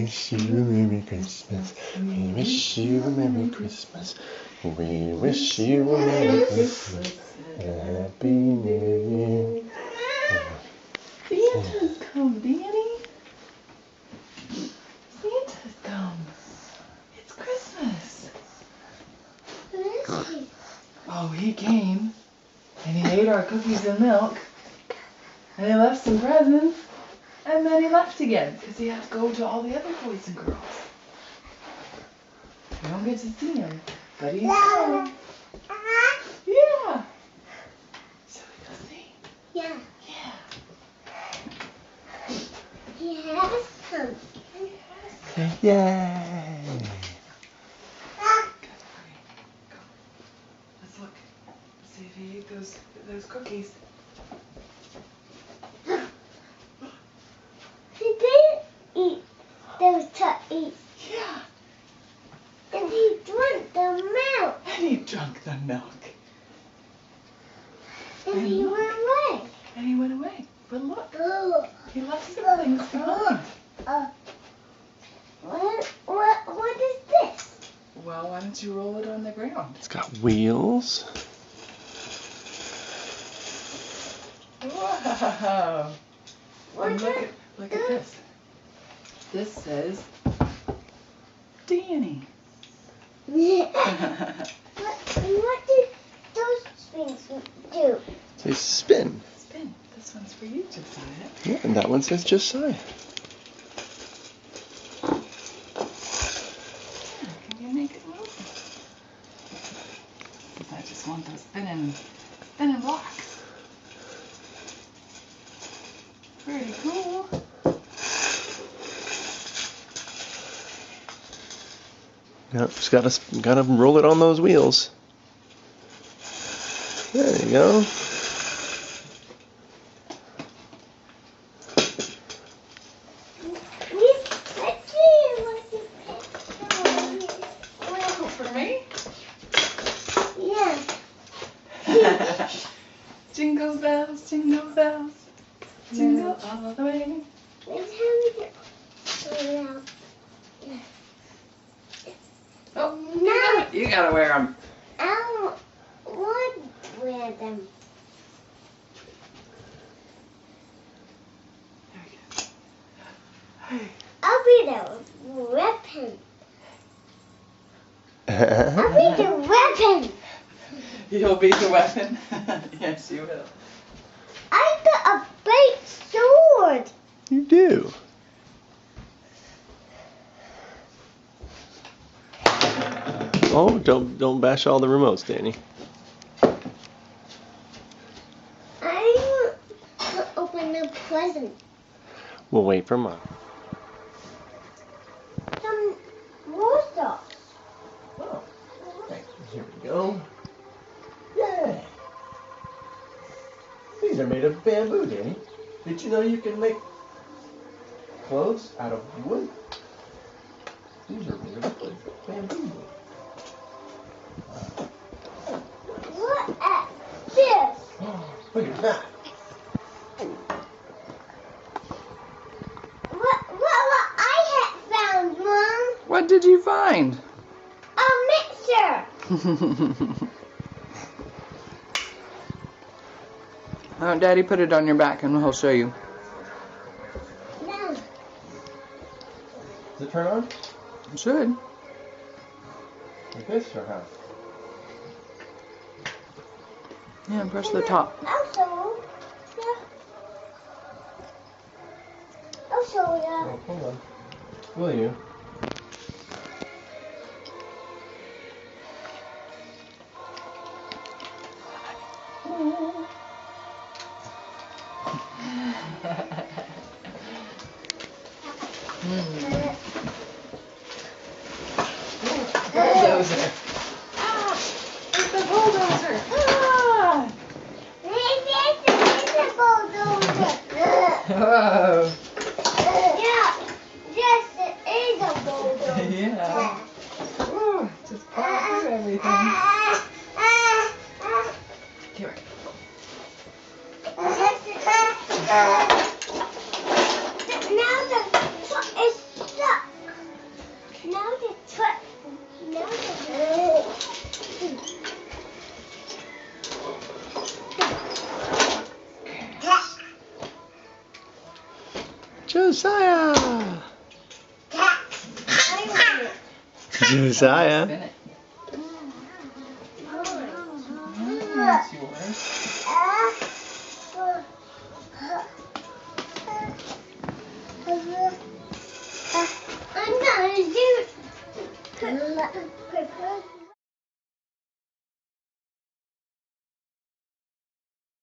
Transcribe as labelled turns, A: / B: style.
A: wish you a Merry Christmas. We wish you a Merry Christmas. We wish you a Merry Christmas. Happy New Year.
B: Santa's come, Danny. Santa's come. It's Christmas. Oh, he came and he ate our cookies and milk and he left some presents and then he left again because he had to go to all the other boys and girls. We don't get to see him, but he's come. Yeah. Shall we go see?
C: Yeah.
B: Yeah.
C: He has come.
A: Yay!
B: Let's look. Let's see if he ate those cookies.
C: He did eat those cookies.
B: Yeah.
C: And he drank the milk.
B: And he drank the milk.
C: And he went away.
B: And he went away. But look,
C: Oh.
B: he left some things behind.
C: What is this?
B: Well, why don't you roll it on the ground?
A: It's got wheels.
B: Wow. And
C: What's
B: look at this. This says Danny.
C: What did those things do?
A: Say spin.
B: Spin. This one's for you, Josiah.
A: Yeah, and that one says Josiah.
B: Can you make it move? Because I just want those spinning blocks. Pretty cool.
A: Yep, just gotta roll it on those wheels. There you go.
B: For me?
C: Yeah.
B: Jingle bells, jingle bells, jingle all the way. Oh, you gotta wear them.
C: I don't want to wear them.
B: Hey.
C: I'll be the weapon. I'll be the weapon.
B: You'll be the weapon? Yes, you will.
C: I got a big sword.
A: You do. Oh, don't bash all the remotes, Danny.
C: I want to open a present.
A: We'll wait for Mom.
C: Some more stuff.
A: Oh, okay. Here we go. Yay! These are made of bamboo, Danny. Did you know you can make clothes out of wood? These are made of wood. Bamboo wood.
C: Look at this.
A: Look at that.
C: What I had found, Mom?
B: What did you find?
C: A mixer.
B: Daddy, put it on your back and he'll show you.
C: No.
A: Does it turn on?
B: It should.
A: Like this or how?
B: Yeah, press the top.
C: Also, yeah. Also, yeah.
A: Oh, hold on. Will you?
B: Bulldozer. Ah! It's the bulldozer. Ah!
C: This is a bulldozer.
B: Whoa.
C: Yeah. Yes, it is a bulldozer.
B: Yeah. Ooh, just plow through everything. Here.
C: Now the truck is stuck.
A: Josiah! Josiah!
B: Spin it. That's yours.